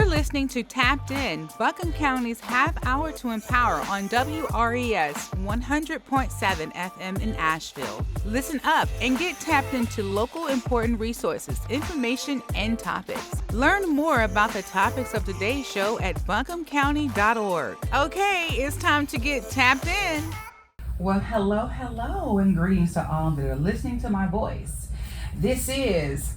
listening to Tapped In, Buncombe County's half hour to empower on WRES 100.7 FM in Asheville. Listen up and get tapped into local important resources, information, and topics. Learn more about the topics of today's show at buncombecounty.org. Okay, it's time to get tapped in. Well, hello, and greetings to all that are listening to my voice. This is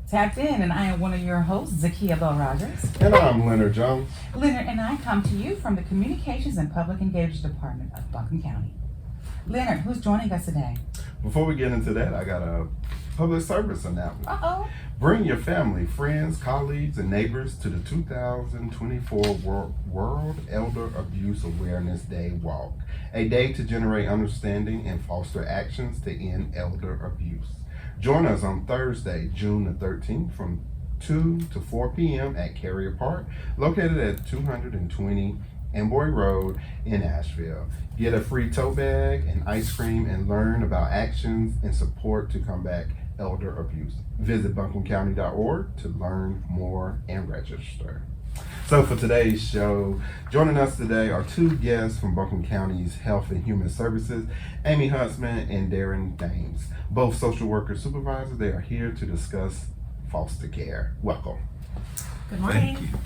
Tapped In, and I am one of your hosts, ZaKiya And I'm Leonard Jones. Leonard and I come to you from the Communications and Public Engagement Department of Buncombe County. Leonard, who's joining us today? Before we get into that, I got a public service announcement. Uh-oh. Bring your family, friends, colleagues, and neighbors to the 2024 World Elder Abuse Awareness Day Walk, a day to generate understanding and foster actions to end elder abuse. Join us on Thursday, June the 13th from 2 to 4 p.m. at Carrier Park, located at 220 Amboy Road in Asheville. Get a free tote bag and ice cream and learn about actions and support to combat elder abuse. Visit buncombecounty.org to learn more and register. So for today's show, joining us today are two guests from Buncombe County's Health and Human Services, Amy Huntsman and Darren Thames, both social worker supervisors. They are here to discuss foster care. Welcome. Good morning. Thank you.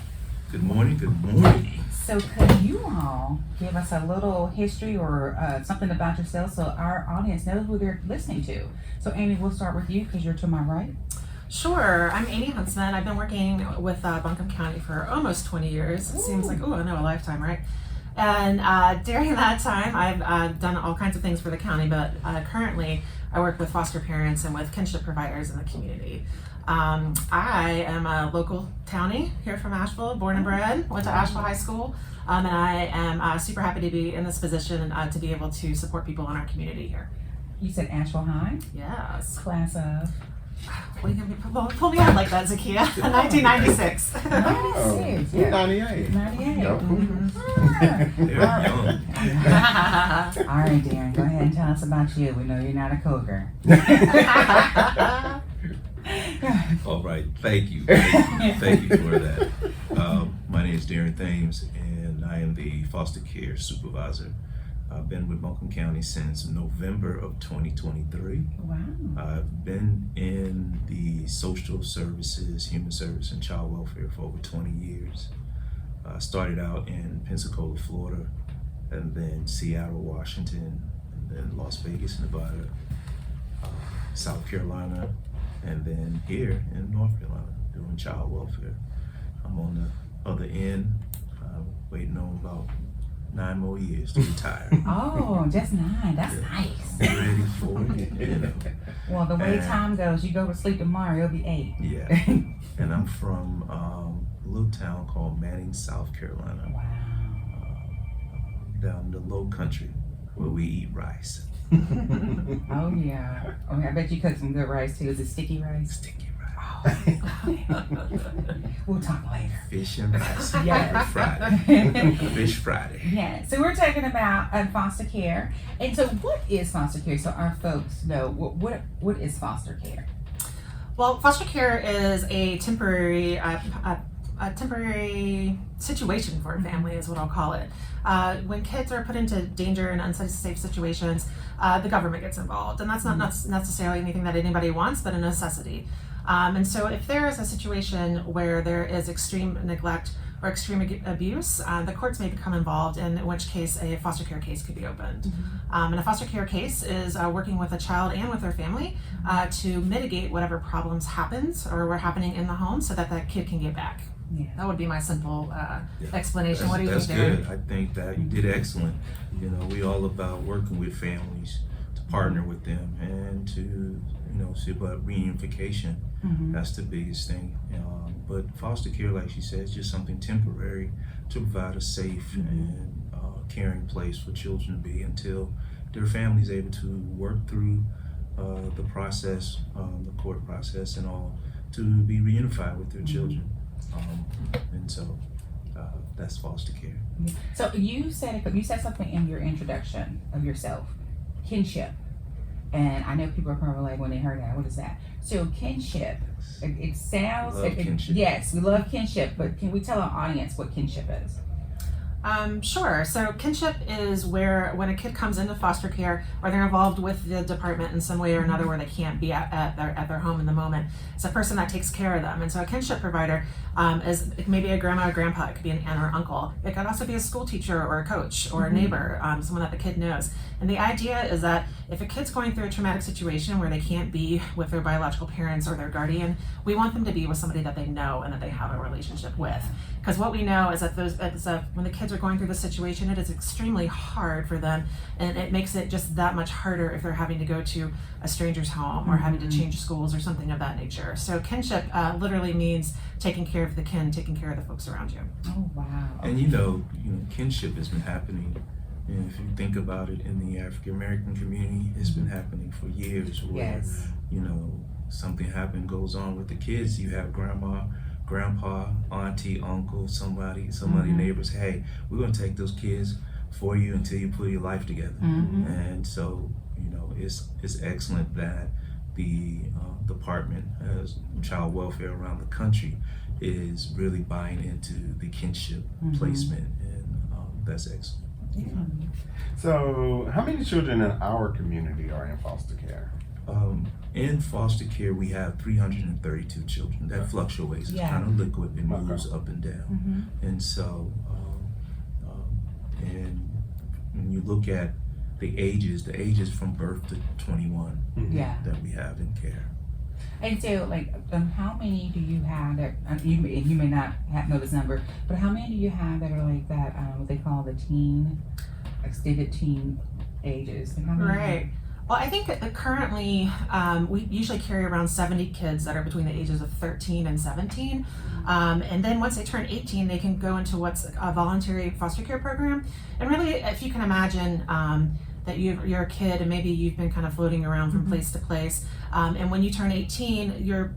Good morning. Good morning. So could you all give us a little history or something about yourself so our audience knows who they're listening to? So Amy, we'll start with you because you're to my right. Sure. I'm Amy Huntsman. I've been working with Buncombe County for almost 20 years. It seems like, I know, a lifetime, right? And during that time, I've done all kinds of things for the county, but currently I work with foster parents and with kinship providers in the community. I am a local townie here from Asheville, born and bred, went to Asheville High School, and I am super happy to be in this position to be able to support people in our community here. You said Asheville High? Yes. Class of? What are you going to pull me out like that, ZaKiya? 1996. 96, yeah. 98. 98. Yep. All right, Darren, go ahead and tell us about you. We know you're not a cougar. All right. Thank you. Thank you for that. My name is Darren Thames, and I am the foster care supervisor. I've been with Buncombe County since November of 2023. Wow. I've been in the social services, human service, and child welfare for over 20 years. I started out in Pensacola, Florida, and then Seattle, Washington, and then Las Vegas, Nevada, South Carolina, and then here in North Carolina doing child welfare. I'm on the other end, waiting on about 9 more years to retire. Oh, just 9. That's nice. I'm ready for it, you know. Well, the way time goes, you go to sleep tomorrow, it'll be 8. Yeah. And I'm from a little town called Manning, South Carolina. Wow. Down in the low country where we eat rice. Oh, yeah. Oh, I bet you cook some good rice, too. Is it sticky rice? Sticky rice. Oh. We'll talk later. Fish and rice. Yeah. Friday. Fish Friday. Yeah, so we're talking about foster care. And so what is foster care? So our folks know, what is foster care? Well, foster care is a temporary situation for a family is what I'll call it. When kids are put into danger and unsafe situations, the government gets involved. And that's not necessarily anything that anybody wants, but a necessity. And so if there is a situation where there is extreme neglect or extreme abuse, the courts may become involved, in which case a foster care case could be opened. And a foster care case is working with a child and with their family to mitigate whatever problems happens or were happening in the home so that that kid can get back. Yeah. That would be my simple explanation. What do you That's think, good. Darren? I think that you did excellent. You know, we all about working with families to partner with them and to, see about reunification. That's the biggest thing. But foster care, like she said, is just something temporary to provide a safe and caring place for children to be until their family is able to work through the process, the court process and all, to be reunified with their children. And so that's foster care. So you said something in your introduction of yourself, kinship. And I know people are probably like, when they heard that, what is that? So kinship, it sounds, Love kinship. yes, we love kinship, but can we tell our audience what kinship is? Sure. So kinship is where when a kid comes into foster care or they're involved with the department in some way or another where they can't be at their home in the moment, it's a person that takes care of them. And so a kinship provider is it may be a grandma or grandpa, it could be an aunt or uncle. It could also be a school teacher or a coach or a neighbor, someone that the kid knows. And the idea is that if a kid's going through a traumatic situation where they can't be with their biological parents or their guardian, we want them to be with somebody that they know and that they have a relationship with. Because what we know is that when the kids are going through this situation, it is extremely hard for them, and it makes it just that much harder if they're having to go to a stranger's home or having to change schools or something of that nature. So kinship literally means taking care of the kin, taking care of the folks around you. Oh, wow. And kinship has been happening. And if you think about it, in the African American community, it's been happening for years. Where Yes. something goes on with the kids. You have grandma, grandpa, auntie, uncle, somebody neighbors. Hey, we're gonna take those kids for you until you put your life together. And so it's excellent that the Department of Child Welfare around the country is really buying into the kinship placement, and that's excellent. So, how many children in our community are in foster care? In foster care, we have 332 children. That fluctuates. It's kind of liquid. It moves up and down. And so, and when you look at the ages from birth to 21 that we have in care. And so, how many do you have that, you may not know this number, but how many do you have that are like that, what they call the extended teen ages? Like how many? Right. Well, I think currently we usually carry around 70 kids that are between the ages of 13 and 17. And then once they turn 18, they can go into what's a voluntary foster care program. And really, if you can imagine that you're a kid and maybe you've been kind of floating around from place to place. And when you turn 18, you're,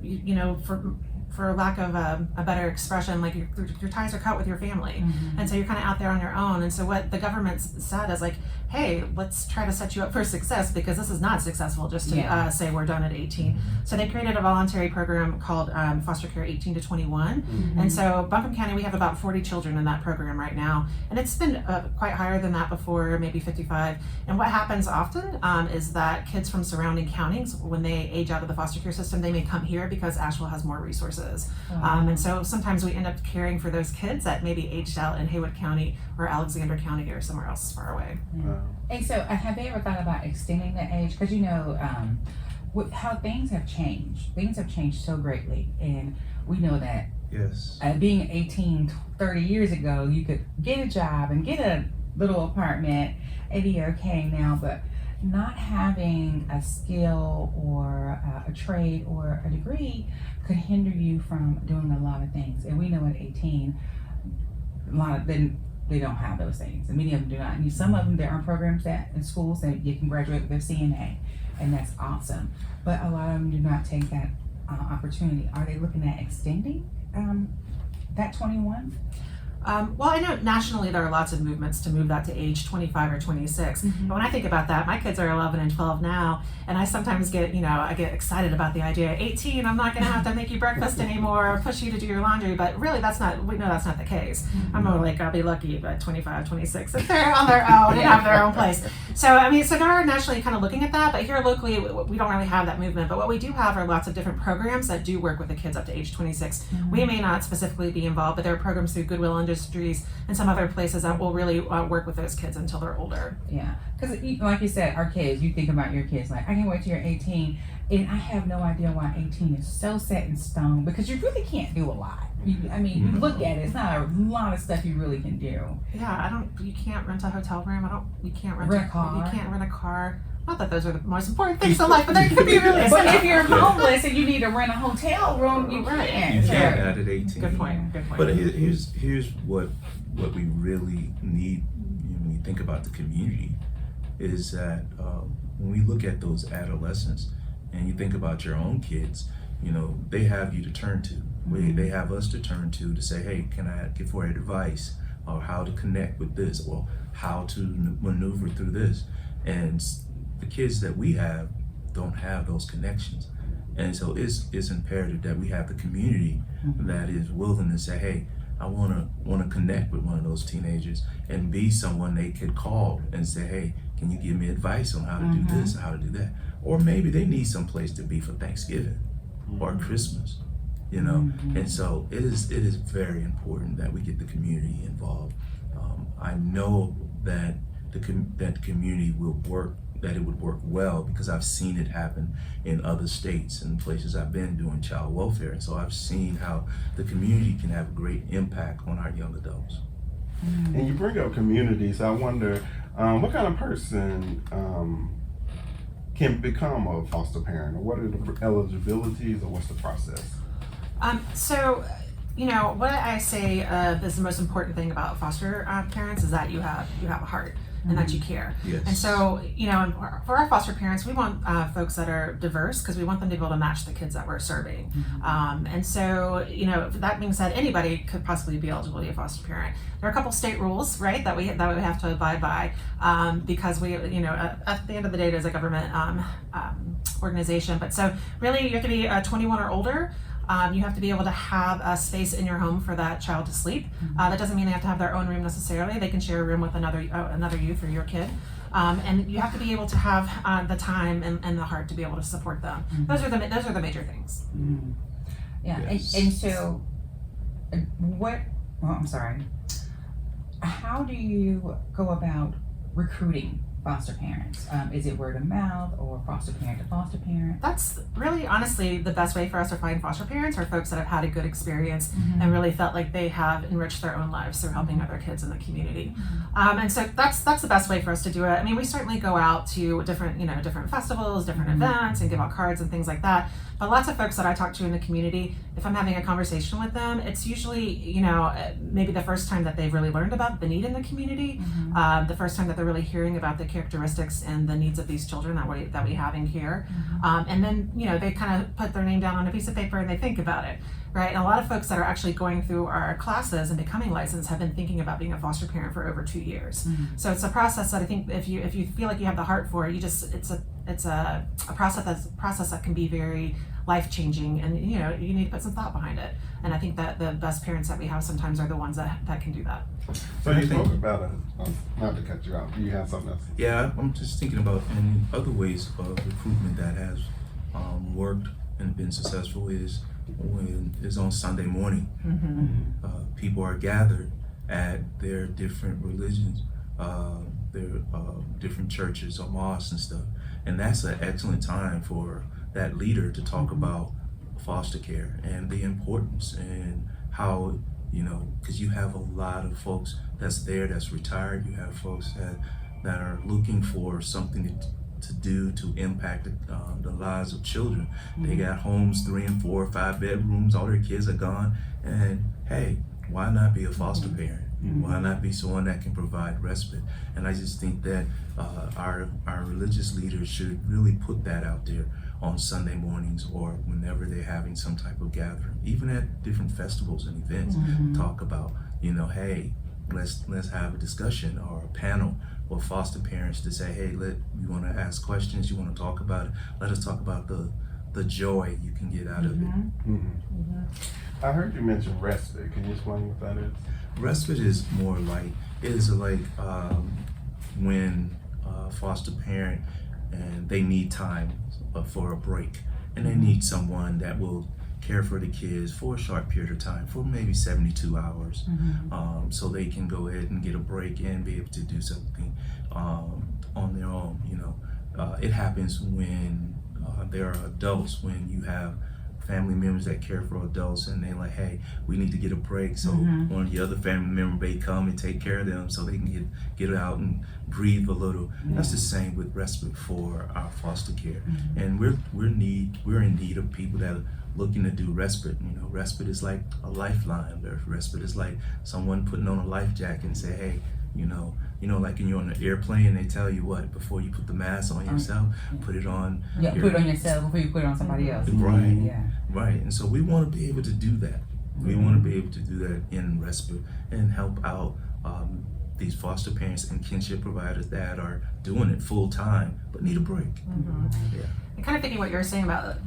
for lack of a better expression, like your ties are cut with your family. And so you're kind of out there on your own. And so what the government said is like, hey, let's try to set you up for success, because this is not successful just to say we're done at 18. So they created a voluntary program called Foster Care 18 to 21. And so Buncombe County, we have about 40 children in that program right now. And it's been quite higher than that before, maybe 55. And what happens often is that kids from surrounding counties, when they age out of the foster care system, they may come here because Asheville has more resources. And so sometimes we end up caring for those kids that maybe aged out in Haywood County or Alexander County or somewhere else far away. And so have they ever thought about extending the age? Because with how things have changed so greatly. And we know that being 18, 30 years ago, you could get a job and get a little apartment and be okay now, but not having a skill or a trade or a degree could hinder you from doing a lot of things. And we know at 18, a lot of them, they don't have those things, and many of them do not. And some of them, there are programs that in schools that you can graduate with their CNA, and that's awesome. But a lot of them do not take that opportunity. Are they looking at extending that 21? Well, I know nationally there are lots of movements to move that to age 25 or 26. But when I think about that, my kids are 11 and 12 now, and I sometimes get excited about the idea. 18, I'm not going to have to make you breakfast anymore or push you to do your laundry. But really, we know that's not the case. I'm more like, I'll be lucky by 25, 26 if they're on their own and have their own place. So so they are nationally kind of looking at that, but here locally, we don't really have that movement. But what we do have are lots of different programs that do work with the kids up to age 26. We may not specifically be involved, but there are programs through Goodwill Industries and some other places that will really work with those kids until they're older. Yeah, because like you said, our kids, you think about your kids like, I can't wait till you're 18, and I have no idea why 18 is so set in stone, because you really can't do a lot. You look at it, it's not a lot of stuff you really can do. Yeah, you can't rent a hotel room. You can't rent a car. You can't rent a car. Not that those are the most important things in life, but they could be really. But if you're homeless and you need to rent a hotel room, you can't. You can't at 18. Good point. But here's what we really need when you think about the community is that when we look at those adolescents and you think about your own kids, they have you to turn to. They have us to turn to say, hey, can I get for advice or how to connect with this or how to maneuver through this? And the kids that we have, don't have those connections. And so it's imperative that we have the community that is willing to say, hey, I want to connect with one of those teenagers and be someone they could call and say, hey, can you give me advice on how to do this, how to do that? Or maybe they need some place to be for Thanksgiving or Christmas, you know? And so it is very important that we get the community involved. I know that that community will work, that it would work well, because I've seen it happen in other states and places I've been doing child welfare. And so I've seen how the community can have a great impact on our young adults. And you bring up community, so I wonder what kind of person can become a foster parent, or what are the eligibilities, or what's the process? So, you know, what I say is the most important thing about foster parents is that you have a heart and that you care. Yes. And so, you know, for our foster parents, we want folks that are diverse, because we want them to be able to match the kids that we're serving. And so, you know, that being said, anybody could possibly be eligible to be a foster parent. There are a couple state rules, right, that we have to abide by, because we, you know, at the end of the day, it is a government organization. But so really, you have to be 21 or older. You have to be able to have a space in your home for that child to sleep. That doesn't mean they have to have their own room necessarily. They can share a room with another youth or your kid. And you have to be able to have the time and the heart to be able to support them. Those are the major things. Yeah, Yes. and so how do you go about recruiting foster parents? Is it word of mouth or foster parent to foster parent? That's really honestly the best way for us to find foster parents, are folks that have had a good experience and really felt like they have enriched their own lives through helping other kids in the community. And so that's the best way for us to do it. I mean, we certainly go out to different festivals, different events, and give out cards and things like that. But lots of folks that I talk to in the community, if I'm having a conversation with them, it's usually, you know, maybe the first time that they've really learned about the need in the community, the first time that they're really hearing about the characteristics and the needs of these children that we have in care. And then, you know, they kind of put their name down on a piece of paper and they think about it, right? And a lot of folks that are actually going through our classes and becoming licensed have been thinking about being a foster parent for over 2 years. So it's a process that I think if you feel like you have the heart for it, it's a process that can be very life-changing, and you know, you need to put some thought behind it. And I think that the best parents that we have sometimes are the ones that can do that. So you spoke about not to cut you off, do you have something else? Yeah, I'm just thinking about in other ways of recruitment that has worked and been successful is on Sunday morning. People are gathered at their different religions, their different churches or mosques and stuff, and that's an excellent time for that leader to talk about foster care and the importance, and how, you know, because you have a lot of folks that's there that's retired. You have folks that are looking for something to do to impact the lives of children. They got homes, 3 and 4 or 5 bedrooms, all their kids are gone, and hey, why not be a foster parent? Why not be someone that can provide respite? And I just think that our religious leaders should really put that out there on Sunday mornings, or whenever they're having some type of gathering, even at different festivals and events. Talk about, you know, hey, let's have a discussion or a panel with foster parents to say, hey, you want to ask questions, you want to talk about it, let us talk about the joy you can get out of it. I heard you mention respite. Can you explain what that is? Respite is more like, when a foster parent and they need time for a break, and they need someone that will care for the kids for a short period of time, for maybe 72 hours, so they can go ahead and get a break and be able to do something on their own. You know, it happens when there are adults, when you have family members that care for adults and they're like, hey, we need to get a break, so one of the other family members may come and take care of them so they can get out and breathe a little. That's the same with respite for our foster care. And we're in need of people that are looking to do respite. You know, respite is like a lifeline. Respite is like someone putting on a life jacket and say, hey, you know, like when you're on an airplane, they tell you what, before you put the mask on yourself, put it on. Yeah, put it on yourself before you put it on somebody else. Right. Yeah. Right. And so we want to be able to do that. We want to be able to do that in respite and help out these foster parents and kinship providers that are doing it full time, but need a break. Yeah. And kind of thinking what you're saying about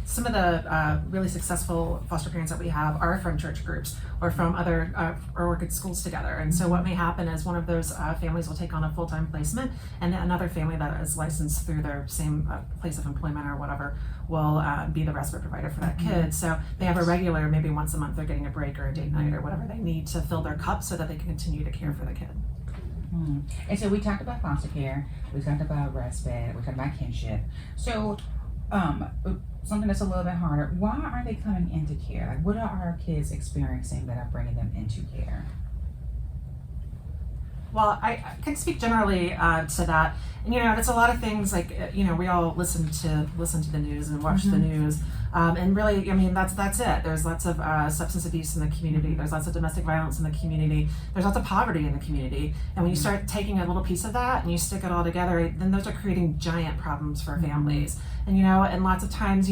some of the really successful foster parents that we have are from church groups or from other or work at schools together. And so what may happen is one of those families will take on a full-time placement, and another family that is licensed through their same place of employment or whatever will be the respite provider for that kid. So they have a regular, maybe once a month they're getting a break or a date night or whatever they need to fill their cup so that they can continue to care for the kid. And so we talked about foster care, we talked about respite, we talked about kinship. So something that's a little bit harder, why are they coming into care? Like, what are our kids experiencing that are bringing them into care? Well, I can speak generally to that. And, it's a lot of things like, we all listen to the news and watch the news. And really, that's it. There's lots of substance abuse in the community. There's lots of domestic violence in the community. There's lots of poverty in the community. And when you start taking a little piece of that and you stick it all together, then those are creating giant problems for families. And, and lots of times,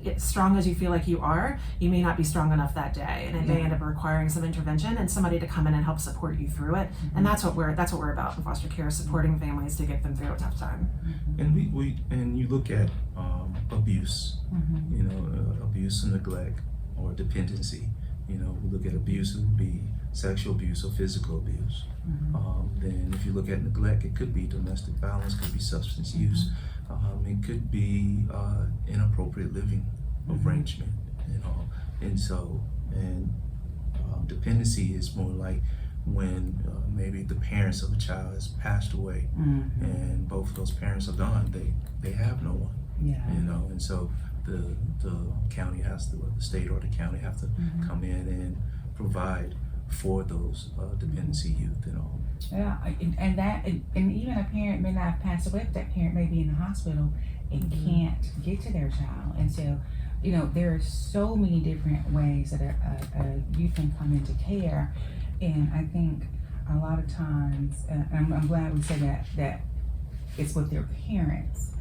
as strong as you feel like you are, you may not be strong enough that day, and it may end up requiring some intervention and somebody to come in and help support you through it. And that's what we're about in foster care, supporting families to get them through a tough time. And we you look at abuse, abuse and neglect or dependency. We look at abuse, it would be sexual abuse or physical abuse. Then if you look at neglect, it could be domestic violence, could be substance use, it could be inappropriate living arrangement, and dependency is more like when maybe the parents of a child has passed away, and both of those parents are gone. They have no one. And so the county has to, or the state or the county have to come in and provide for those dependency youth and all. Yeah, and even a parent may not have passed away, but that parent may be in the hospital and can't get to their child. And so, there are so many different ways that a youth can come into care. And I think a lot of times, and I'm glad we say that it's with their parents.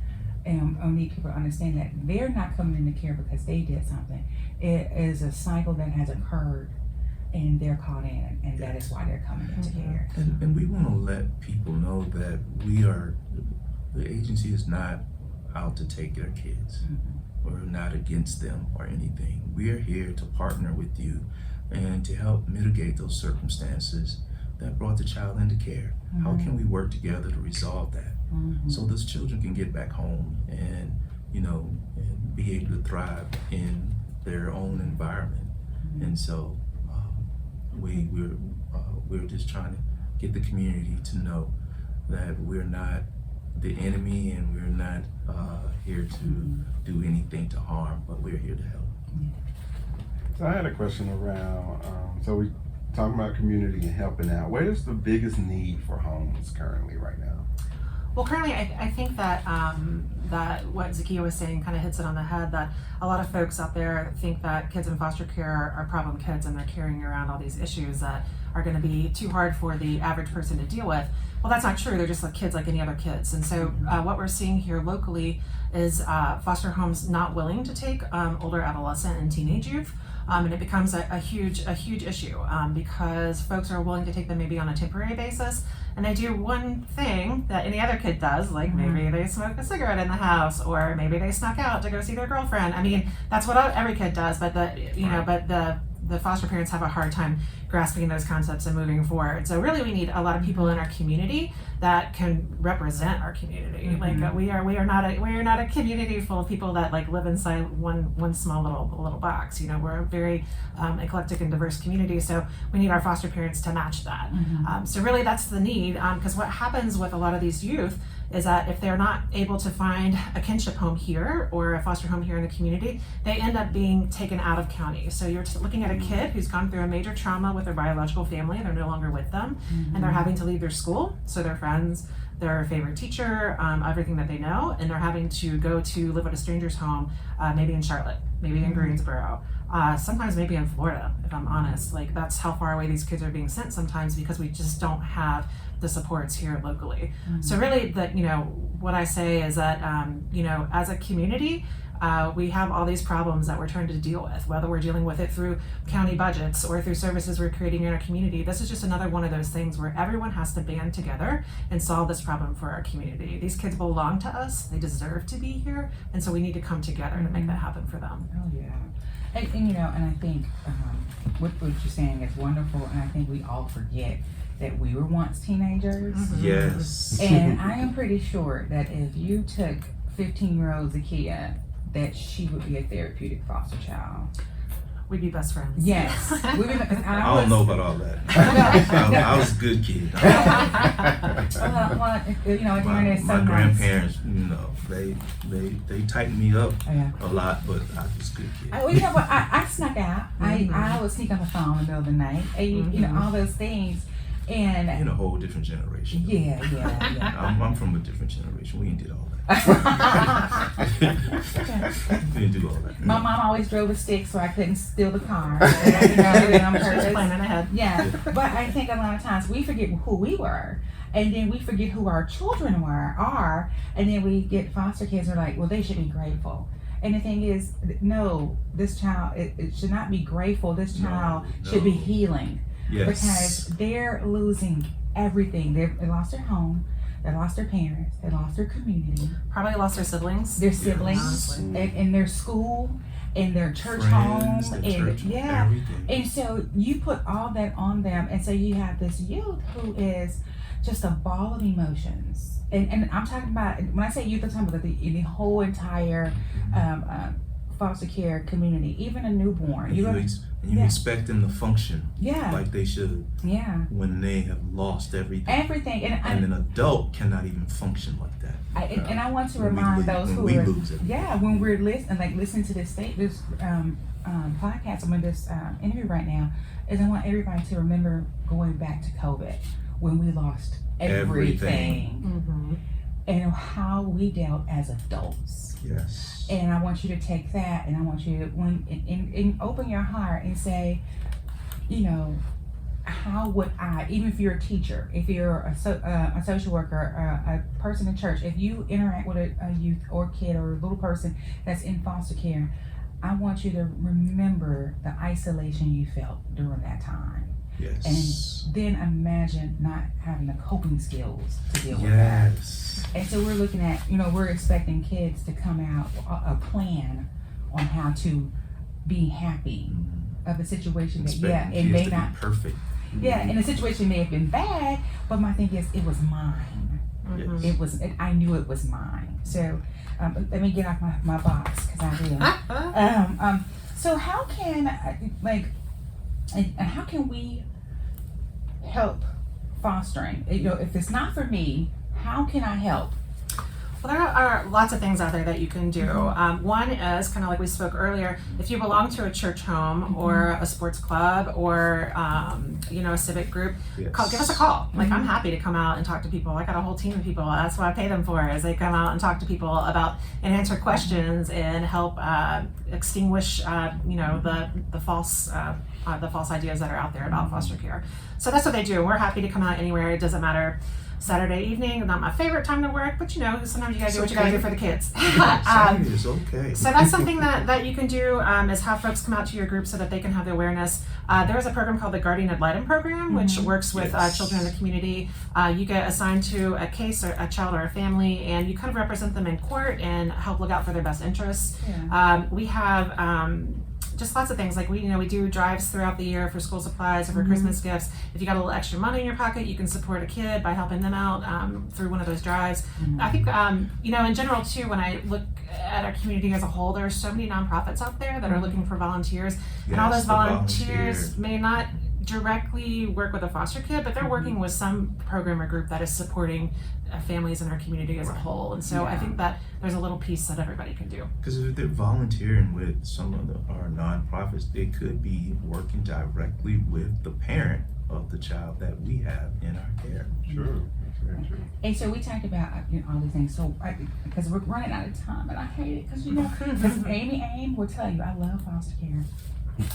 And I need people to understand that they're not coming into care because they did something. It is a cycle that has occurred, and they're caught in, and that is why they're coming into care. And we want to let people know that the agency is not out to take their kids. We're not against them or anything. We are here to partner with you and to help mitigate those circumstances that brought the child into care. How can we work together to resolve that so those children can get back home and and be able to thrive in their own environment? And so we're just trying to get the community to know that we're not the enemy, and we're not here to do anything to harm, but we're here to help. So I had a question around, so we talking about community and helping out. Where is the biggest need for homes currently right now? Well, currently, I think that that what ZaKiya was saying kind of hits it on the head, that a lot of folks out there think that kids in foster care are problem kids and they're carrying around all these issues that are going to be too hard for the average person to deal with. Well, that's not true. They're just like kids like any other kids. And so what we're seeing here locally is foster homes not willing to take older adolescent and teenage youth. And it becomes a huge issue because folks are willing to take them maybe on a temporary basis, and they do one thing that any other kid does, like maybe they smoke a cigarette in the house, or maybe they snuck out to go see their girlfriend. I mean, that's what every kid does, but the foster parents have a hard time grasping those concepts and moving forward. So really, we need a lot of people in our community that can represent our community. Like we are not a community full of people that like live inside one small little box. We're a very eclectic and diverse community. So we need our foster parents to match that. So really, that's the need. Because what happens with a lot of these youth is that if they're not able to find a kinship home here or a foster home here in the community, they end up being taken out of county. So you're looking at a kid who's gone through a major trauma with their biological family, and they're no longer with them, and they're having to leave their school, so their friends, their favorite teacher, everything that they know, and they're having to go to live at a stranger's home, maybe in Charlotte, maybe in Greensboro, sometimes maybe in Florida, if I'm honest. Like, that's how far away these kids are being sent sometimes, because we just don't have the supports here locally. So really, what I say is that as a community, We have all these problems that we're trying to deal with, whether we're dealing with it through county budgets or through services we're creating in our community. This is just another one of those things where everyone has to band together and solve this problem for our community. These kids belong to us, they deserve to be here, and so we need to come together to make that happen for them. Oh yeah. And you know, and I think what you're saying is wonderful, and I think we all forget that we were once teenagers. Yes. And I am pretty sure that if you took 15-year-old ZaKiya, that she would be a therapeutic foster child. We'd be best friends. Yes. I don't know about all that. I was a good kid. Well, you know, My grandparents, you know, they tightened me up a lot, but I was a good kid. Well, you know what? I snuck out. I would sneak on the phone in the middle of the night. And, you know, all those things. And in a whole different generation. Yeah. I'm from a different generation. We didn't do all that. We didn't do all that. My mom always drove a stick so I couldn't steal the car. You know, on purpose. Planning ahead. Yeah, but I think a lot of times we forget who we were, and then we forget who our children are, and then we get foster kids who are like, well, they should be grateful. And the thing is, no, this child, it should not be grateful. This child should be healing. Yes. Because they're losing everything. They lost their home, they lost their parents, they lost their community, Probably lost their siblings. their siblings, and their school, and their church home, and everything. and so you put all that on them, and so you have this youth who is just a ball of emotions. And I'm talking about, when I say youth, I'm talking about the whole entire foster care community, even a newborn. You expect them to function Yeah. like they should Yeah. when they have lost everything. Everything. And an adult cannot even function like that. And I want to When we remind lose- those when who we are, lose everything. when we're listening to this podcast, I'm in this interview right now, is I want everybody to remember going back to COVID when we lost everything. And how we dealt as adults. Yes. And I want you to take that, and I want you to and open your heart and say, you know, how would I, even if you're a teacher, if you're a social worker, a person in church, if you interact with a youth or kid or a little person that's in foster care, I want you to remember the isolation you felt during that time. Yes. And then imagine not having the coping skills to deal with that. Yes. And so we're looking at, you know, we're expecting kids to come out a plan on how to be happy of a situation that, it may not be perfect. and the situation may have been bad, but my thing is, it was mine. Yes. It was, I knew it was mine. So let me get off my box, because I will. So how can, and how can we help fostering? You know, if it's not for me, how can I help? Well, there are lots of things out there that you can do. One is kind of like we spoke earlier. If you belong to a church home or a sports club or a civic group, give us a call. Like, I'm happy to come out and talk to people. I got a whole team of people. That's what I pay them for, is they come out and talk to people about and answer questions and help extinguish the false ideas that are out there about foster care. So that's what they do. We're happy to come out anywhere. It doesn't matter. Saturday evening, not my favorite time to work, but sometimes you gotta do what you gotta do for the kids. It's okay. So that's something that you can do, is have folks come out to your group so that they can have the awareness. There is a program called the Guardian Ad Litem program, which works with children in the community. You get assigned to a case, or a child or a family, and you kind of represent them in court and help look out for their best interests. We have just lots of things, like we do drives throughout the year for school supplies or for Christmas gifts. If you got a little extra money in your pocket, you can support a kid by helping them out through one of those drives. I think in general too, when I look at our community as a whole, there are so many nonprofits out there that are looking for volunteers, and all those volunteers may not directly work with a foster kid, but they're working with some program or group that is supporting families in our community as a whole. And so I think that there's a little piece that everybody can do. Because if they're volunteering with some of our nonprofits, they could be working directly with the parent of the child that we have in our care. True. That's very true. And so we talked about all these things. So because we're running out of time, and I hate it because because Amy will tell you I love foster care.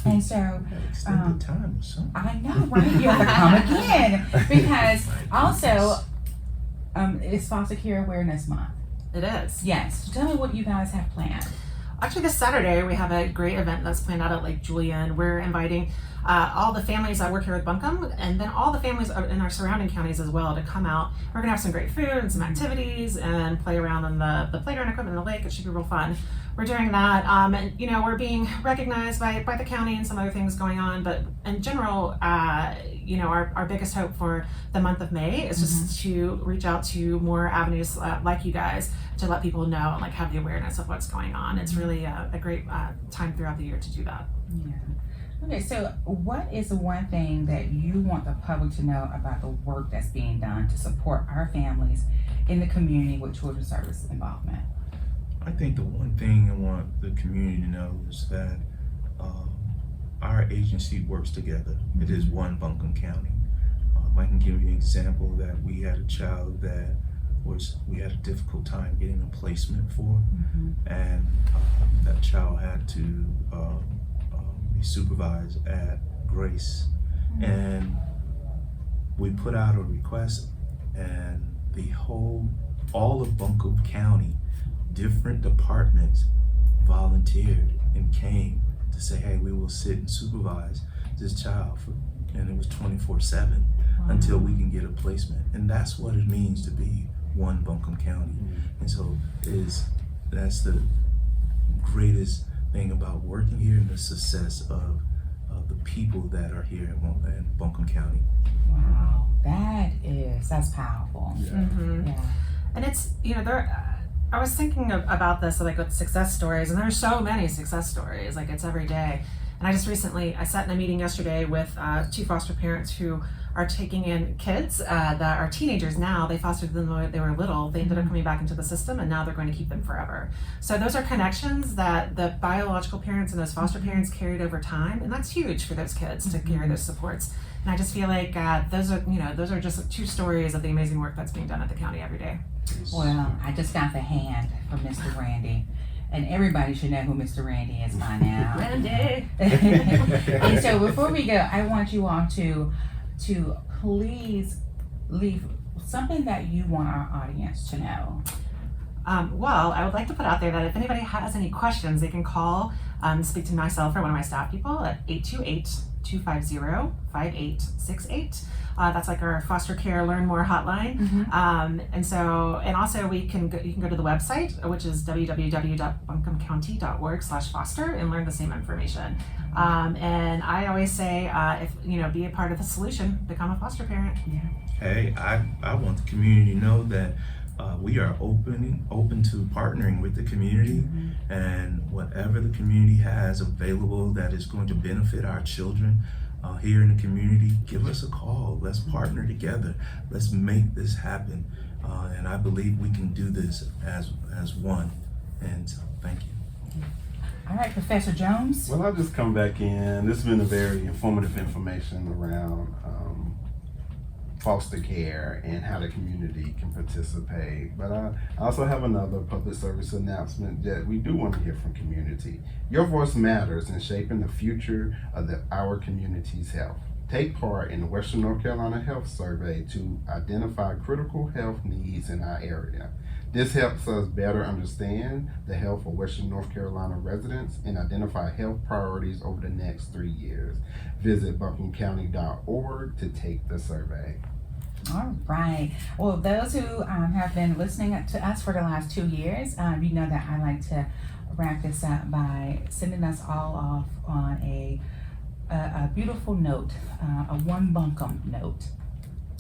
And so extended time or something. I know, right? You have to come again, because also it's Foster Care Awareness Month. It is. Yes. So tell me what you guys have planned. Actually, this Saturday we have a great event that's planned out at Lake Julian. We're inviting all the families that work here with Buncombe, and then all the families in our surrounding counties as well to come out. We're gonna have some great food and some activities and play around on the playground equipment in the lake. It should be real fun. We're doing that, and we're being recognized by the county and some other things going on. But in general, our biggest hope for the month of May is just to reach out to more avenues like you guys to let people know and have the awareness of what's going on. It's really a great time throughout the year to do that. Yeah. Okay, so what is the one thing that you want the public to know about the work that's being done to support our families in the community with children's service involvement? I think the one thing I want the community to know is that our agency works together. It is one Buncombe County. I can give you an example that we had a child that we had a difficult time getting a placement for, and that child had to be supervised at Grace, and we put out a request, and all of Buncombe County, different departments volunteered and came to say, hey, we will sit and supervise this child and it was 24/7 until we can get a placement. And that's what it means to be one Buncombe County. And so that's the greatest thing about working here and the success of the people that are here in Buncombe County. Wow, that's powerful. Yeah. And it's, I was thinking about this, with success stories, and there's so many success stories, it's every day. And I sat in a meeting yesterday with 2 foster parents who are taking in kids that are teenagers now. They fostered them when they were little. They ended up coming back into the system, and now they're going to keep them forever. So those are connections that the biological parents and those foster parents carried over time, and that's huge for those kids to carry those supports. And I just feel like those are just 2 stories of the amazing work that's being done at the county every day. Well, I just got the hand from Mr. Randy, and everybody should know who Mr. Randy is by now. Randy! And so before we go, I want you all to please leave something that you want our audience to know. Well, I would like to put out there that if anybody has any questions, they can call, speak to myself or one of my staff people at 828-250-5868. That's our foster care learn more hotline. And also you can go to the website, which is www.buncombecounty.org/foster, and learn the same information. And I always say, be a part of the solution, become a foster parent. Yeah. Hey, I want the community to know that we are open to partnering with the community, and whatever the community has available that is going to benefit our children here in the community, give us a call. Let's partner together. Let's make this happen. And I believe we can do this as one. And so, thank you. All right, Professor Jones. Well, I'll just come back in. This has been a very informative information around foster care and how the community can participate. But I also have another public service announcement that we do want to hear from community. Your voice matters in shaping the future of our community's health. Take part in the Western North Carolina Health Survey to identify critical health needs in our area. This helps us better understand the health of Western North Carolina residents and identify health priorities over the next 3 years. Visit buncombecounty.org to take the survey. All right. Well, those who have been listening to us for the last 2 years, you know that I like to wrap this up by sending us all off on a beautiful note, a one Buncombe note.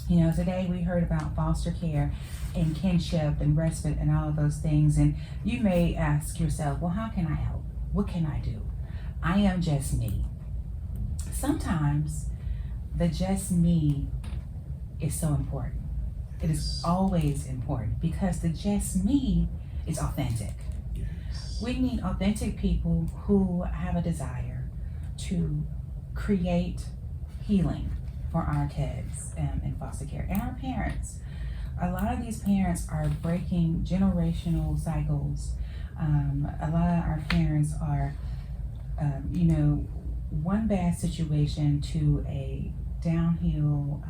Today we heard about foster care and kinship and respite and all of those things, and you may ask yourself, well, how can I help? What can I do? I am just me. Sometimes the just me is so important. It is always important because the just me is authentic. Yes. We need authentic people who have a desire to create healing for our kids in foster care and our parents. A lot of these parents are breaking generational cycles. A lot of our parents are, one bad situation to a downhill,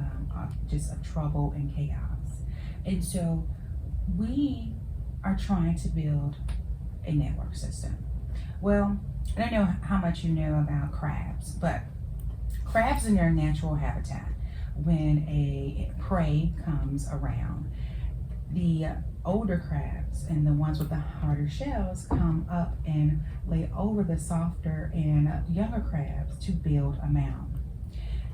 just of trouble and chaos. And so we are trying to build a network system. Well, I don't know how much you know about crabs, but crabs in their natural habitat, when a prey comes around, the older crabs and the ones with the harder shells come up and lay over the softer and younger crabs to build a mound.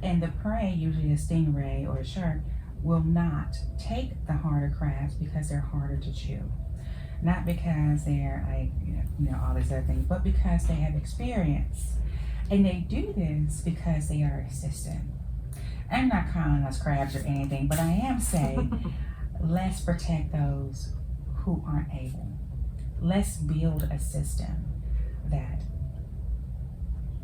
And the prey, usually a stingray or a shark, will not take the harder crabs because they're harder to chew. Not because they're like, all these other things, but because they have experience. And they do this because they are assistant. I'm not calling us crabs or anything, but I am saying, let's protect those who aren't able. Let's build a system that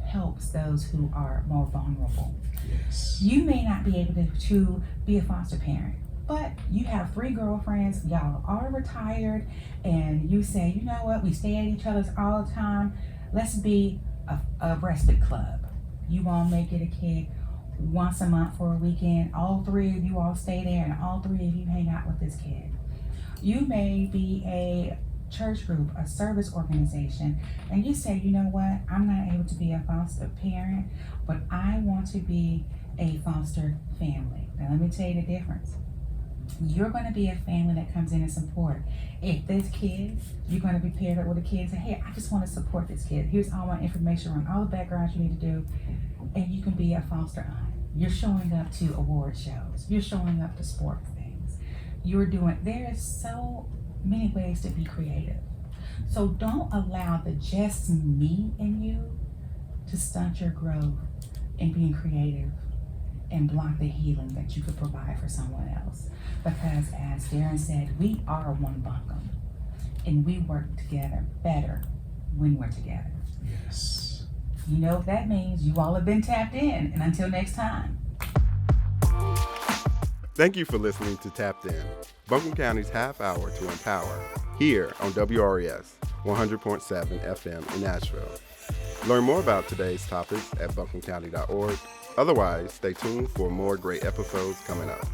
helps those who are more vulnerable. Yes. You may not be able to be a foster parent, but you have 3 girlfriends, y'all are retired, and you say, you know what, we stay at each other's all the time. Let's be a respite club. You all may get a kid once a month for a weekend. All 3 of you all stay there, and all 3 of you hang out with this kid. You may be a church group, a service organization, and you say, you know what, I'm not able to be a foster parent, but I want to be a foster family. Now let me tell you the difference. You're going to be a family that comes in and support. If this kid, you're going to be paired up with a kid and say, hey, I just want to support this kid. Here's all my information on all the backgrounds you need to do. And you can be a foster aunt. You're showing up to award shows. You're showing up to sports things. There is so many ways to be creative. So don't allow the just me in you to stunt your growth in being creative and block the healing that you could provide for someone else. Because as Darren said, we are one Buncombe, and we work together better when we're together. Yes. You know what that means. You all have been tapped in, and until next time. Thank you for listening to Tapped In, Buncombe County's half hour to empower, here on WRES 100.7 FM in Nashville. Learn more about today's topics at buncombecounty.org. Otherwise, stay tuned for more great episodes coming up.